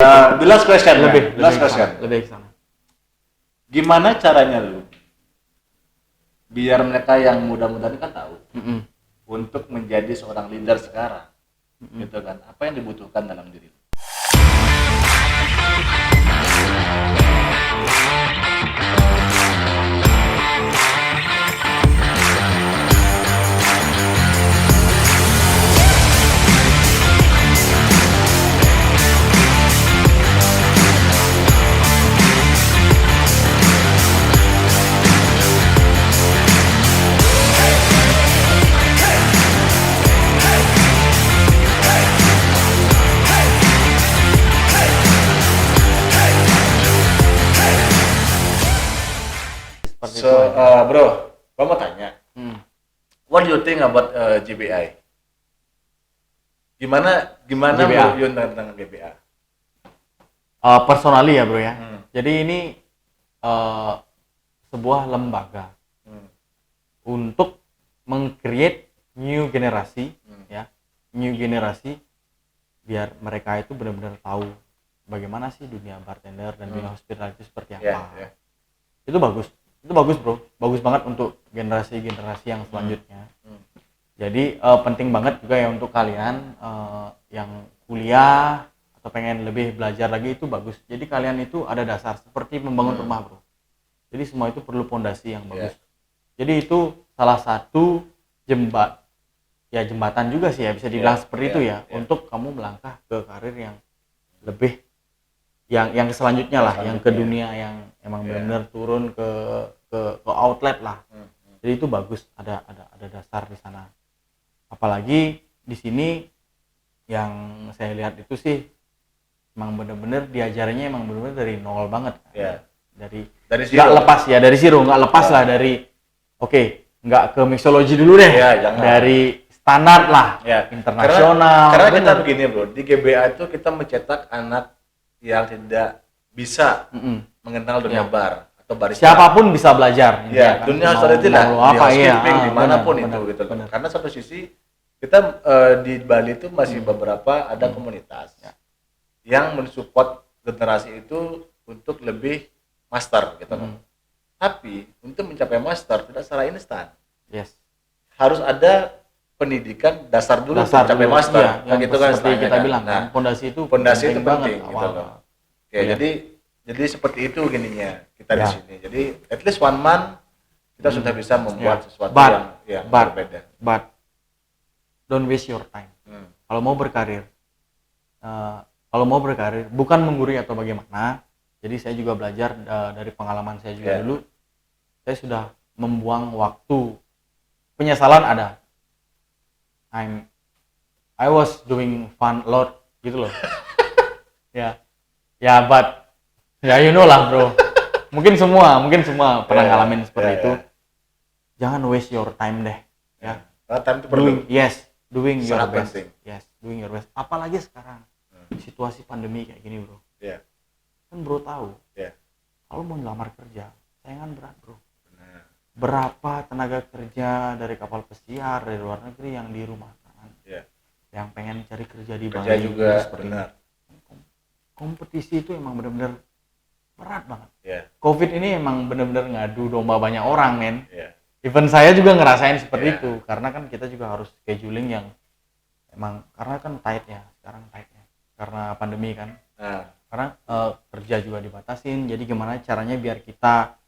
The last question. Lebih ke sana. Gimana caranya lu biar mereka yang muda-muda ini kan tahu untuk menjadi seorang leader sekarang, gitu kan? Apa yang dibutuhkan dalam diri lu? So, bro, gua mau tanya, what do you think about GBI? Gimana GBA? Yun tentang GBA? Personally ya bro ya. Jadi ini sebuah lembaga untuk meng-create new generasi, ya, new generasi biar mereka itu benar-benar tahu bagaimana sih dunia bartender dan dunia hospitality seperti apa. Itu bagus bro, bagus banget untuk generasi-generasi yang selanjutnya. Jadi penting banget juga ya untuk kalian yang kuliah atau pengen lebih belajar lagi, itu bagus. Jadi kalian itu ada dasar seperti membangun rumah bro. Jadi semua itu perlu fondasi yang bagus. Jadi itu salah satu jembatan juga sih ya, bisa dibilang seperti itu ya, untuk kamu melangkah ke karir yang lebih yang selanjutnya lah, yang ke dunia yang emang benar-benar turun ke outlet lah. Jadi itu bagus, ada dasar di sana. Apalagi di sini yang saya lihat itu sih emang benar-benar diajarnya emang benar-benar dari nol banget. Dari nggak lepas ya, dari zero, nggak lepas lah dari nggak ke mixology dulu deh, dari standar lah, internasional. Karena kita begini bro, di GBA itu kita mencetak anak yang tidak bisa mengenal dunia bar atau barista. Siapapun bisa belajar. Ya, dunia hospitality lah, di housekeeping, dimanapun itu gitu loh. Karena satu sisi kita di Bali itu masih beberapa ada komunitas yang mensupport generasi itu untuk lebih master gitu loh. Tapi untuk mencapai master tidak secara instan. Harus ada pendidikan dasar dulu untuk mencapai master. Yang gitu kan seperti kita bilang, fondasi itu penting gitu loh. Jadi seperti itu gininya kita di sini. Jadi at least 1 month kita sudah bisa membuat sesuatu yang berbeda. But don't waste your time. Kalau mau berkarir, bukan menggurui atau bagaimana. Jadi saya juga belajar dari pengalaman saya juga dulu. Saya sudah membuang waktu. Penyesalan ada. I was doing fun a lot gitu loh. But you know lah bro. Mungkin semua pernah ngalamin seperti itu. Jangan waste your time deh. Time itu perlu. Doing your best. Doing your best. Apalagi sekarang situasi pandemi kayak gini bro. Kan bro tahu. Kalau mau ngelamar kerja, saingan berat bro. Berapa tenaga kerja dari kapal pesiar dari luar negeri yang di rumah yang pengen cari kerja di Bali juga benar. Kompetisi itu emang benar-benar berat banget. Covid ini emang benar-benar ngadu domba banyak orang men. Even saya juga ngerasain seperti itu, karena kan kita juga harus scheduling yang emang karena kan tight ya sekarang karena pandemi kan. Karena kerja juga dibatasin, jadi gimana caranya biar kita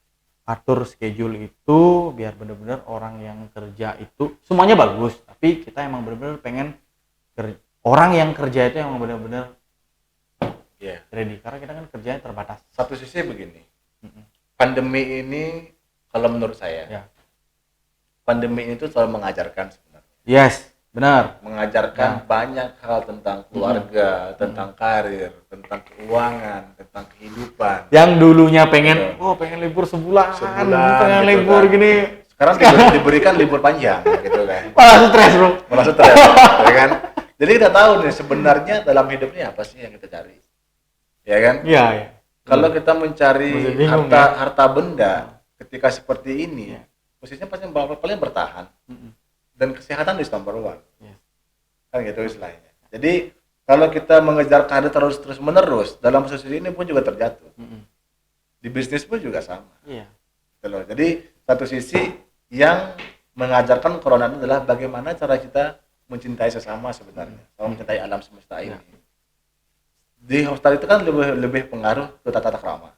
atur schedule itu biar benar-benar orang yang kerja itu semuanya bagus, tapi kita emang benar-benar pengen orang yang kerja itu emang benar-benar ready, karena kita kan kerjanya terbatas. Satu sisi begini, pandemi ini kalau menurut saya pandemi ini tuh selalu mengajarkan sebenarnya. Benar. Mengajarkan banyak hal tentang keluarga, tentang karir, tentang keuangan, tentang kehidupan. Yang dulunya pengen libur sebulan pengen gitu libur kan. Gini. Sekarang diberikan libur panjang gitu kan. Malah stres bro. Ya kan? Jadi kita tahu nih sebenarnya dalam hidup ini apa sih yang kita cari. Ya kan? Kalau kita mencari harta benda ketika seperti ini, posisinya pasti paling bertahan. Dan kesehatan is number one. Kan gitu istilahnya. Jadi kalau kita mengejar karir terus menerus dalam posisi ini pun juga terjatuh. Di bisnis pun juga sama. Iya. Gitu loh. Jadi satu sisi yang mengajarkan corona itu adalah bagaimana cara kita mencintai sesama sebenarnya, sama mencintai alam semesta ini. Di hostel itu kan lebih pengaruh ke tata krama.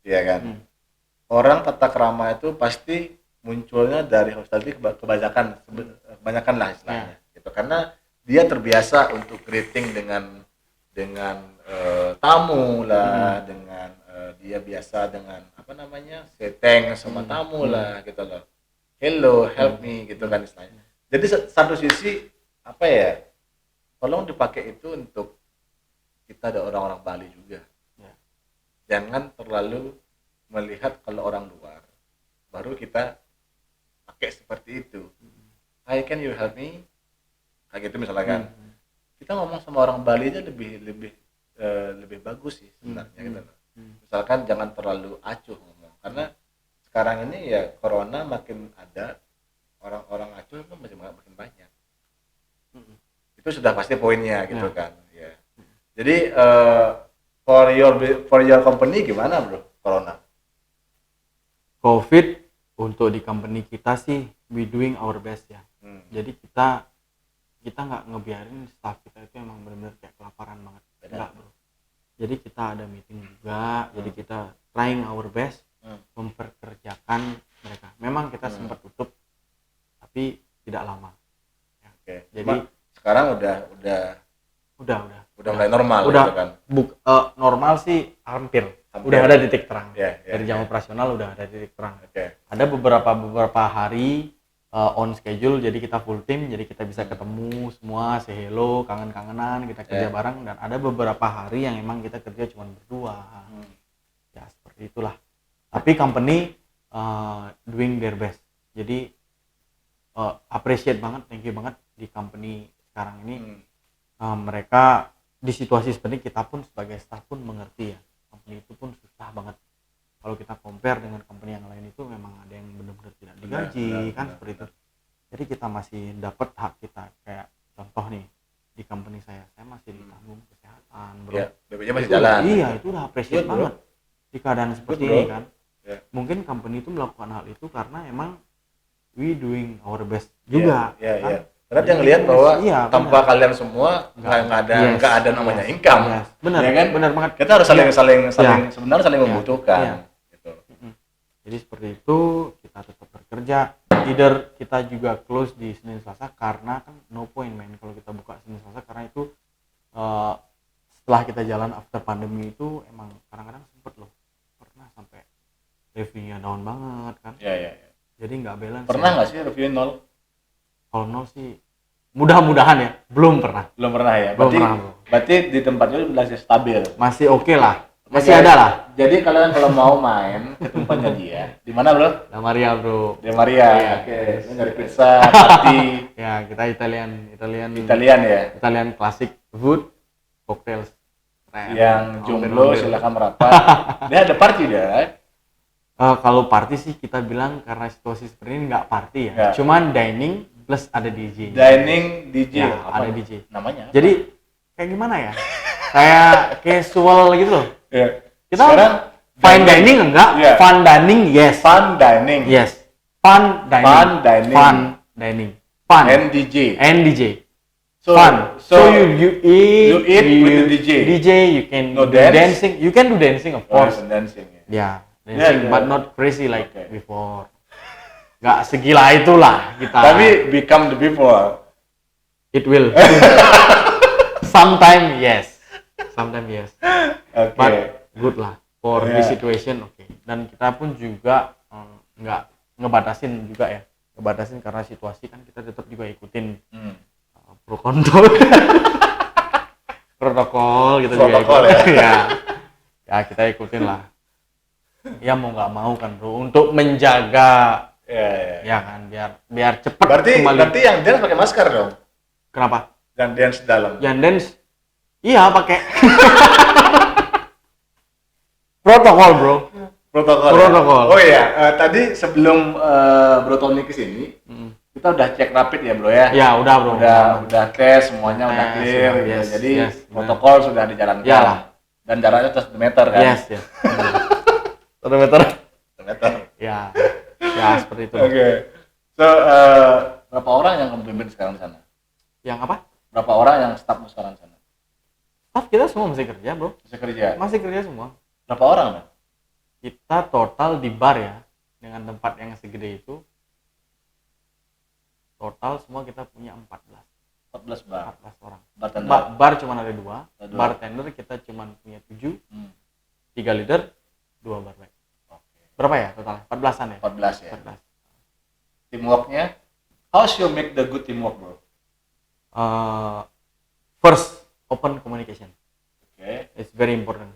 Iya kan? Orang tata krama itu pasti munculnya dari hostel itu kebanyakan lah istilahnya. Gitu. Karena dia terbiasa untuk greeting dengan tamu lah, dengan dia biasa dengan seteng sama tamu lah gitu loh. Hello, help me gitu kan istilahnya. Jadi satu sisi tolong dipakai itu untuk kita ada orang-orang Bali juga. Jangan terlalu melihat kalau orang luar baru kita pakai seperti itu. Hi, can you help me? Kayak gitu misalnya kan. Kita ngomong sama orang Bali aja lebih bagus sih sebenarnya gitu loh. Misalkan jangan terlalu acuh ngomong, karena sekarang ini ya corona makin ada, orang-orang acuh kan makin banyak. Itu sudah pasti poinnya gitu kan. Ya. Jadi for your company gimana bro corona? COVID untuk di company kita sih we doing our best ya. Jadi kita nggak ngebiarin staff kita itu emang benar-benar kayak kelaparan banget. Enggak bro. Jadi kita ada meeting juga, jadi kita trying our best memperkerjakan mereka. Memang kita sempat tutup, tapi tidak lama. Ya. Oke. Jadi sekarang udah mulai normal udah, gitu kan. Normal sih hampir. Udah ada titik terang. Dari jam operasional udah ada titik terang. Ada beberapa hari on schedule, jadi kita full team, jadi kita bisa ketemu semua, say hello, kangen-kangenan, kita kerja bareng. Dan ada beberapa hari yang emang kita kerja cuma berdua. Ya seperti itulah. Tapi company doing their best. Jadi appreciate banget, thank you banget di company sekarang ini. Mereka di situasi seperti kita pun sebagai staff pun mengerti ya. Company itu pun susah banget. Kalau kita compare dengan company yang lain itu memang ada yang benar-benar tidak digaji kan seperti itu. Jadi kita masih dapat hak kita, kayak contoh nih di company saya masih ditanggung kesehatan bro. Ya, BPJS masih jalan. Iya, itu udah appreciate banget di keadaan seperti ini kan. Mungkin company itu melakukan hal itu karena emang we doing our best juga. Kan? Karena dia ngelihat bahwa tanpa kalian semua nggak ada namanya income. Benar, ya kan? Benar banget. Kita harus sebenarnya saling membutuhkan. Gitu. Jadi seperti itu kita tetap bekerja. Either kita juga close di Senin Selasa karena kan no point man kalau kita buka Senin Selasa, karena itu setelah kita jalan after pandemi itu emang kadang-kadang sempet loh pernah sampai revenue-nya down banget kan. Iya. Jadi nggak balance. Pernah nggak sih review nol? Kalau nol sih mudah-mudahan ya belum pernah ya. Berarti di tempatnya masih stabil, masih oke lah, masih ada lah. Jadi kalian kalau mau main ke tempatnya dia di mana bro? La Maria bro. Di Maria. Oke. Nyari pizza, party. Ya kita Italian ya. Italian classic food, cocktails. Yang jomblo silakan merapat. Dia ada party dia. Kalau party sih kita bilang karena situasi seperti ini nggak party ya. Cuman dining plus ada DJ. Dining DJ. Ya, ada DJ. Namanya. Jadi kayak gimana ya? Kayak casual gitu loh. Ya. Kita sekarang fine dining enggak? Fun dining yes. Fun dining. Yes. Fun dining. Fun. And DJ. So you eat with the DJ. DJ you can do dancing. You can do dancing of course. Dancing. Yeah. Dancing, but not crazy like before. Gak segila itulah kita. Tapi become the before. It will. Sometimes yes. Okay. But good lah for this situation. Dan kita pun juga nggak ngebatasin juga ya. Ngebatasin karena situasi kan kita tetap juga ikutin protokol gitu juga. Ya kita ikutin lah. Ya mau nggak mau kan bro, untuk menjaga ya kan biar cepat kembali. Berarti yang dance pakai masker dong. Kenapa? Yang dance dalam. Yang dance iya pakai protokol bro. Protokol. Ya? Oh iya, tadi sebelum Bro Tony kesini kita udah cek rapid ya bro ya. Ya udah bro. Udah tes semuanya udah clear gitu. Yes, Jadi yes, protokol sudah dijalankan. Ya. Dan jaraknya 1 meter kan. Yes. 1 meter. 1 meter. Ya seperti itu. Oke. So berapa orang yang kamu pimpin sekarang di sana? Yang apa? Berapa orang yang staffmu sekarang di sana? Staff kita semua masih kerja bro. Masih kerja semua. Berapa orang man? Kita total di bar ya, dengan tempat yang segede itu, total semua kita punya 14 bar. 14 orang. Bar cuma ada 2. Bartender kita cuma punya 7. 3 leader, 2 barback. Berapa ya total? 14-an ya? 14 ya. 14. Teamworknya, how you make the good teamwork bro? First, open communication. Okay. It's very important.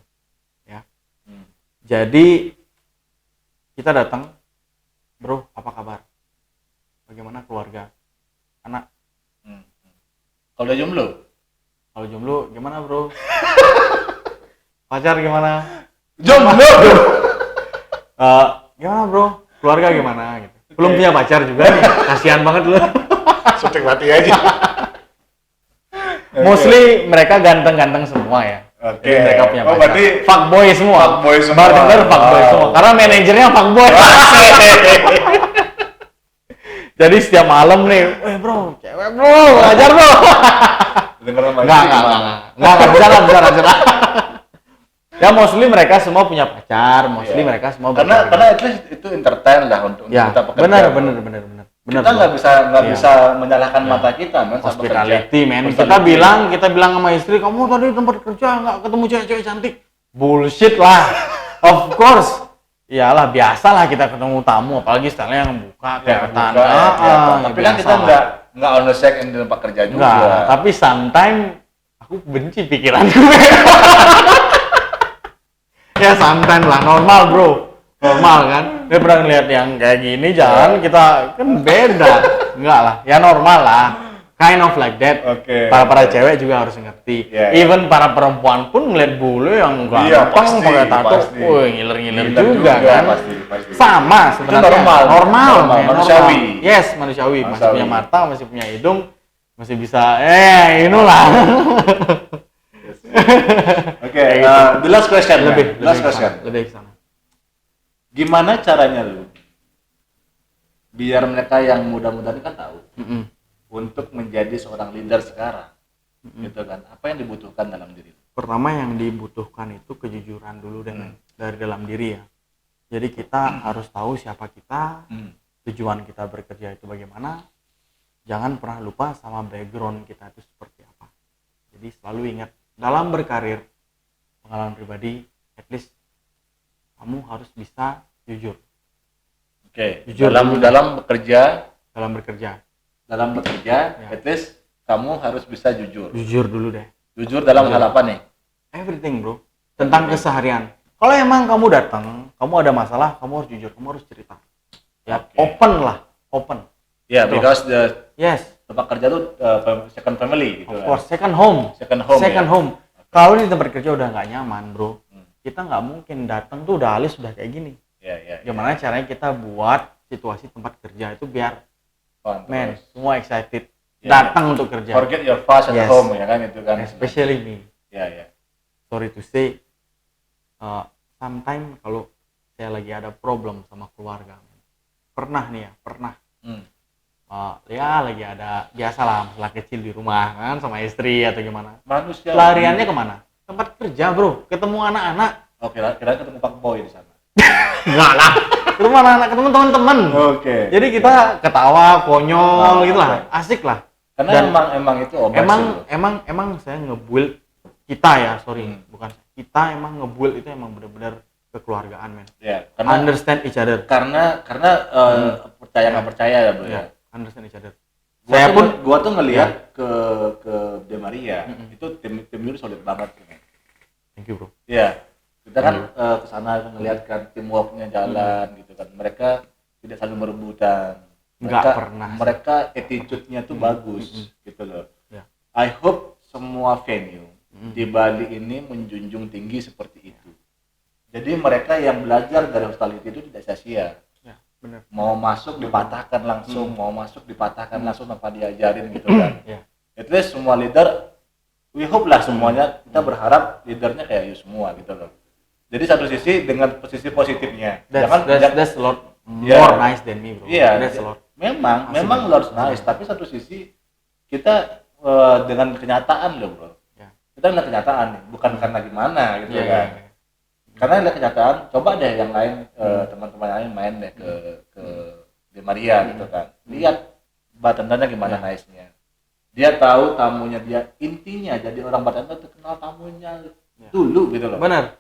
Ya. Jadi kita datang, bro, apa kabar? Bagaimana keluarga, anak? Kalau udah jomblo? Kalau jomblo gimana bro? Pacar gimana? Jomblo. Gimana bro? Keluarga gimana? Gitu. Belum punya pacar juga nih, kasihan banget lu. Syuting mati aja. Mostly mereka ganteng-ganteng semua ya. Oke. Jadi mereka punya pacar. Berarti fuckboy semua. Bartender fuckboy semua. Karena manajernya fuckboy. Jadi setiap malam nih, bro, cewek bro, ngajar bro. Enggak bisa. Ya mostly mereka semua punya pacar, mereka semua karena at least itu entertain lah untuk kita pekerja. Benar. Kita nggak bisa menyalahkan mata kita, man. Hospitality, man. Kita bilang sama istri, kamu tadi tempat kerja nggak ketemu cewek-cewek cantik. Bullshit lah. Of course. Iyalah, biasalah kita ketemu tamu, apalagi stylenya yang buka kelihatan. Tapi kan kita nggak on the side di tempat kerja juga. Nggak, tapi sometimes aku benci pikiranku. Ya sometimes lah, normal bro. Normal kan? Dia pernah ngeliat yang kayak gini, jangan kita kan beda. Enggak lah, ya normal lah. Kind of like that. Para cewek juga harus ngerti. Even para perempuan pun ngeliat bule yang gampang pakai tato, ngiler-ngiler juga kan. Pasti. Sama sebenarnya. Normal. Manusiawi. Yes, manusiawi. Masih punya mata, masih punya hidung, masih bisa. Inilah. Oke. The last question. Lebih ke sana. Gimana caranya lu biar mereka yang muda-muda ini kan tahu untuk menjadi seorang leader sekarang, gitu kan? Apa yang dibutuhkan dalam diri? Pertama yang dibutuhkan itu kejujuran dulu dari dalam diri ya. Jadi kita harus tahu siapa kita, tujuan kita bekerja itu bagaimana. Jangan pernah lupa sama background kita itu seperti apa. Jadi selalu ingat dalam berkarir, pengalaman pribadi, at least kamu harus bisa jujur. Jujur dalam bekerja, at least kamu harus bisa jujur. Jujur dulu deh. Jujur dalam hal apa nih? Everything bro. Tentang keseharian. Kalau emang kamu datang, kamu ada masalah, kamu harus jujur, kamu harus cerita. Ya, open. Ya, because yes, tempat kerja itu second family gitu. Of course, second home. Kalau di tempat kerja udah nggak nyaman, bro, kita nggak mungkin datang tuh udah alis udah kayak gini. Gimana caranya kita buat situasi tempat kerja itu biar semua excited datang untuk kerja. Forget your fuss at home ya kan itu kan. Especially me. Ya. Sorry to say, sometimes kalau saya lagi ada problem sama keluarga, pernah lagi ada biasalah masalah kecil di rumah kan sama istri atau gimana. Manusia. Lariannya kemana? Tempat kerja bro, ketemu anak-anak. Kira ketemu Pak Boy di sana. Enggak lah, ketemu anak-anak, ketemu teman-teman. Jadi kita ketawa, konyol gitu lah, asik lah. Karena emang itu emang saya nge-build kita ya, bukan kita emang nge-build itu emang benar-benar kekeluargaan men. Karena understand each other. Karena percaya nggak percaya ya bro ya. Understand each other. Gua tuh ngelihat ke De Maria itu tim itu solid banget. Thank you bro. Iya. Kita kan kesana ngelihat kan teamworknya jalan gitu kan. Mereka tidak saling berebutan. Mereka attitude-nya tuh bagus gitu loh. I hope semua venue di Bali ini menjunjung tinggi seperti itu. Jadi mereka yang belajar dari hospitality itu tidak sia-sia. Bener. Mau masuk dipatahkan langsung, mau masuk dipatahkan langsung tanpa diajarin gitu kan. Yeah. At least semua leader, we hope lah semuanya, kita berharap leadernya kayak you semua gitu loh. Jadi satu sisi dengan posisi positifnya, That's a lot more nice than me, bro. Iya, That's a lot. Memang lots nice, tapi satu sisi kita dengan kenyataan loh bro. Yeah. Kita lihat kenyataan nih, bukan karena gimana gitu Yeah, kan. yeah. Karena lihat kenyataan, coba deh yang lain teman-teman lain main deh ke di Maria gitu kan. Lihat bartendernya gimana nice-nya. Dia tahu tamunya dia, intinya jadi orang bartender terkenal tamunya dulu gitu loh. Benar.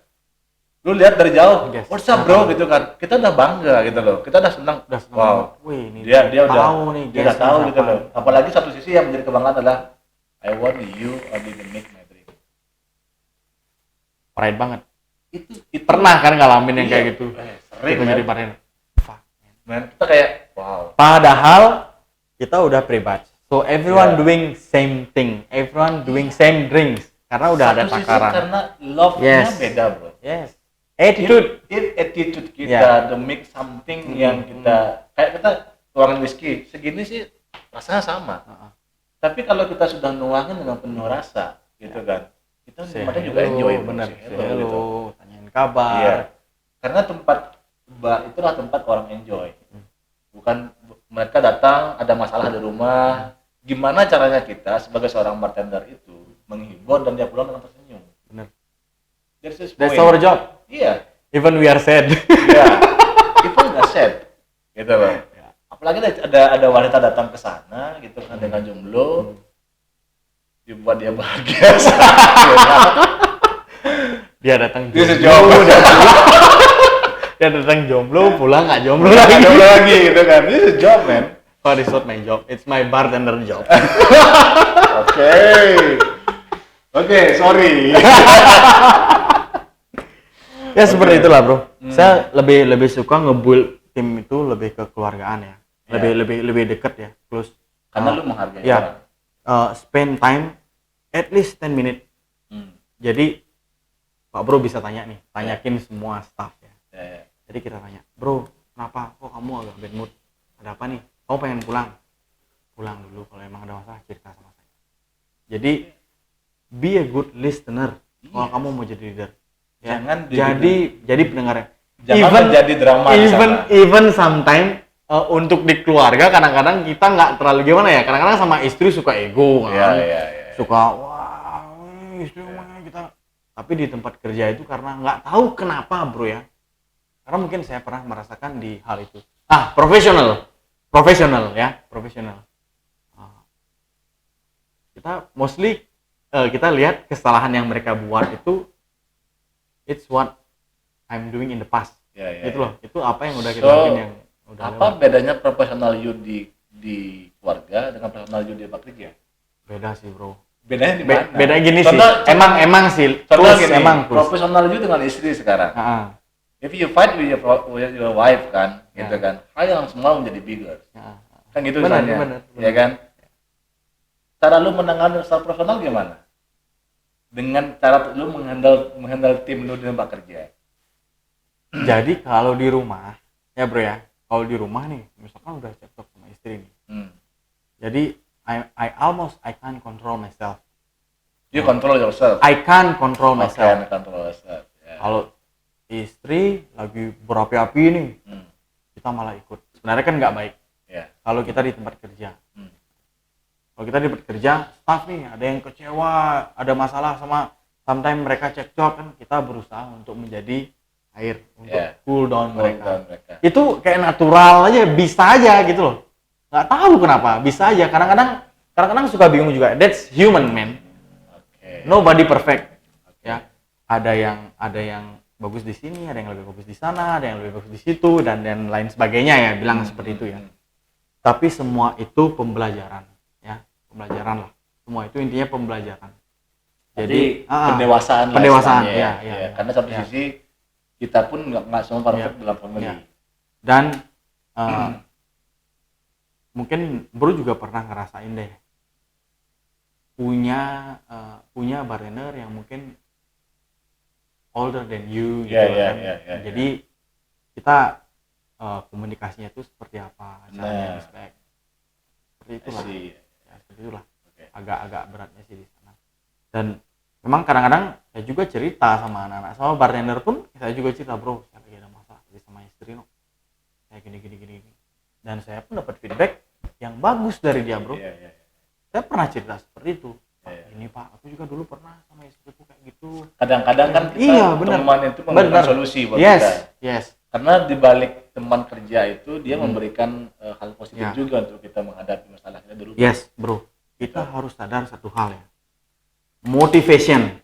Lu lihat dari jauh, Yes. what's up bro gitu kan. Kita udah bangga gitu loh. Kita udah senang. Wow. Wih, ini Dia udah tahu nih, dia udah tahu gitu loh. Apalagi satu sisi yang menjadi kebanggaan adalah I want you only to make my dream. Pride banget. Itu Pernah kan ngalamin yang kayak gitu? Sering Kita jadi partner. Fuck, man. Kita kayak wow. Padahal kita udah pre-batch. So everyone doing same thing. Everyone doing same drinks. Karena udah ada Satu sisi takaran. karena love-nya beda bro. Yes. Attitude. Attitude kita, the make something yang kita kayak kita tuangin whisky segini sih rasanya sama. Tapi kalau kita sudah nuangin dengan penuh rasa, gitu kan, kita tempatnya juga enjoy, bener. Hello, Gitu. Tanyain kabar. Iya. Karena tempat bar itulah tempat orang enjoy. Bukan mereka datang ada masalah di rumah. Gimana caranya kita sebagai seorang bartender itu menghibur dan dia pulang dengan tersenyum. Bener. That's our job. Iya. Even we are sad. Iya. Itu nggak sad, gitu loh. Apalagi ada wanita datang ke sana, gitu kan dengan jomblo, dibuat dia bahagia. Dia datang This is jomblo, job. dia datang jomblo, pulang nggak jomblo Nggak lagi. jomblo lagi, gitu kan. This is job, man. Oh, it's not my job, it's my bartender job. Oke, sorry. Ya seperti itulah bro. Saya lebih suka nge-build tim itu lebih ke keluargaan ya. Lebih dekat ya, close. Karena lu menghargai ya, orang. Spend time at least 10 minutes. Jadi Pak Bro bisa tanya nih, tanyakin semua staff ya. Jadi kita tanya, bro, kenapa kok kamu agak bad mood? Ada apa nih? Kamu pengen pulang? Pulang dulu, kalau emang ada masalah cerita sama saya. Jadi be a good listener kalau kamu mau jadi leader. Ya, Jangan jadi pendengarnya. Jangan jadi drama di sana. Even sometimes untuk di keluarga kadang-kadang kita nggak terlalu gimana ya. Kadang-kadang sama istri suka ego kan. Suka wah istri ngomongnya kita. Tapi di tempat kerja itu karena nggak tahu kenapa bro ya. Karena mungkin saya pernah merasakan di hal itu. Profesional ya, profesional. Kita mostly kita lihat kesalahan yang mereka buat itu it's what I'm doing in the past. Gitu loh. Itu apa yang udah kita lakuin yang udah apa lewat. Bedanya profesional you di keluarga dengan profesional you di tempat kerja? Beda sih, bro. Bedanya di mana? Beda gini sih. Emang sih. Contoh gini, emang profesional you dengan istri sekarang. If you fight with your wife kan, gitu kan. Hal yang semua menjadi bigger. Kan gitu misalnya. Ya kan? Cara lu menangani secara profesional gimana? Dengan cara lu menghandle tim lu di tempat kerja. Jadi kalau di rumah, ya bro ya, kalau di rumah nih, misalkan udah cekcok sama istri nih. Jadi I can't control myself. You control yourself. I can't control myself. Kalau istri lagi berapi-api nih, kita malah ikut. Sebenarnya kan nggak baik. Kalau kita di tempat kerja. Kalau kita di tempat kerja, staff nih ada yang kecewa, ada masalah sama, sometimes mereka cekcok kan, kita berusaha untuk menjadi air untuk cool down mereka. Itu kayak natural aja, bisa aja gitu loh. Nggak tahu kenapa, bisa aja. Kadang-kadang suka bingung juga. That's human, man. Nobody perfect. Ya, ada yang bagus di sini, ada yang lebih bagus di sana, ada yang lebih bagus di situ dan lain sebagainya ya, bilang seperti itu ya. Tapi semua itu pembelajaran, ya, pembelajaran lah. Semua itu intinya pembelajaran. Jadi pendewasaan, ya. Karena satu sisi kita pun nggak semua perfect dalam family. Dan mungkin bro juga pernah ngerasain deh punya bartender yang mungkin older than you gitu kan. Jadi kita komunikasinya itu seperti apa, caranya respect. Seperti itulah. Ya, seperti itulah. Agak-agak beratnya sih di sana. Dan memang kadang-kadang saya juga cerita sama anak-anak, sama bartender pun saya juga cerita, bro, saya lagi ada masalah sama istri, no. Saya gini. Dan saya pun dapat feedback yang bagus dari dia, bro. Saya pernah cerita seperti itu. Ini Pak, aku juga dulu pernah sama istriku kayak gitu. Kadang-kadang kan kita teman itu memberikan solusi buat kita. Yes. Karena di balik teman kerja itu dia memberikan hal positif juga untuk kita menghadapi masalah kita dulu. Yes, bro. Kita harus sadar satu hal ya. Motivation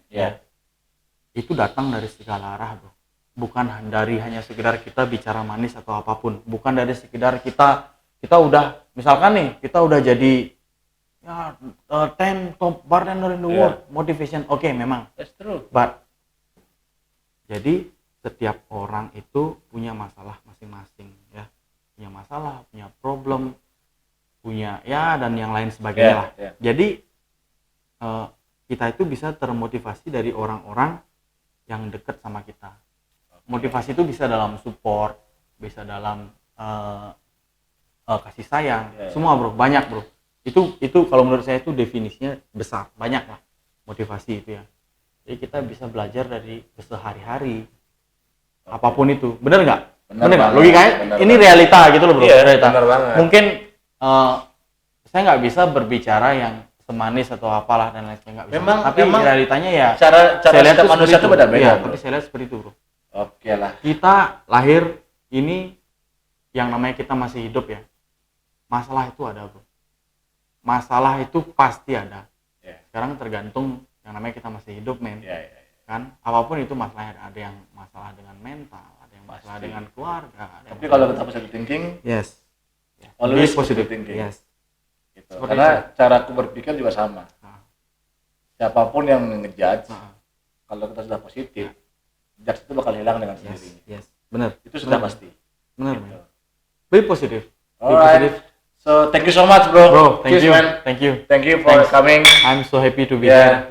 itu datang dari segala arah, bro. Bukan dari hanya sekedar kita bicara manis atau apapun. Bukan dari sekedar kita udah, misalkan nih, kita udah jadi 10 top bartender in the world. Motivation, oke, memang. That's true. But jadi setiap orang itu punya masalah masing-masing, ya. Punya masalah, punya problem, punya dan yang lain sebagainya lah. Jadi kita itu bisa termotivasi dari orang-orang yang dekat sama kita. Motivasi itu bisa dalam support, bisa dalam kasih sayang, semua, bro, banyak, bro. Itu kalau menurut saya itu definisinya besar, banyak lah motivasi itu ya. Jadi kita bisa belajar dari sehari-hari, apapun itu, bener nggak? Bener nggak? Logikanya ini realita gitu loh, bro. Realita. Mungkin saya nggak bisa berbicara yang semanis atau apalah dan lain sebagainya, tapi realitanya ya cara setiap manusia itu beda-beda. Tapi saya lihat seperti itu, bro. Oke lah. Kita lahir ini yang namanya kita masih hidup ya. Masalah itu ada, bro. Masalah itu pasti ada. Sekarang tergantung yang namanya kita masih hidup, men. Kan apapun itu masalahnya, ada yang masalah dengan mental, ada yang masalah dengan keluarga. Tapi kalau kita positive thinking, always positive thinking. Gitu. Karena cara aku berpikir juga sama. Siapapun yang ngejudge, kalau kita sudah positif, judge itu bakal hilang dengan sendirinya. Benar. Itu sudah pasti. Benar. Gitu. Be positive. Alright. So thank you so much, bro. Thank you. Man. Thank you. Thank you for coming. I'm so happy to be here.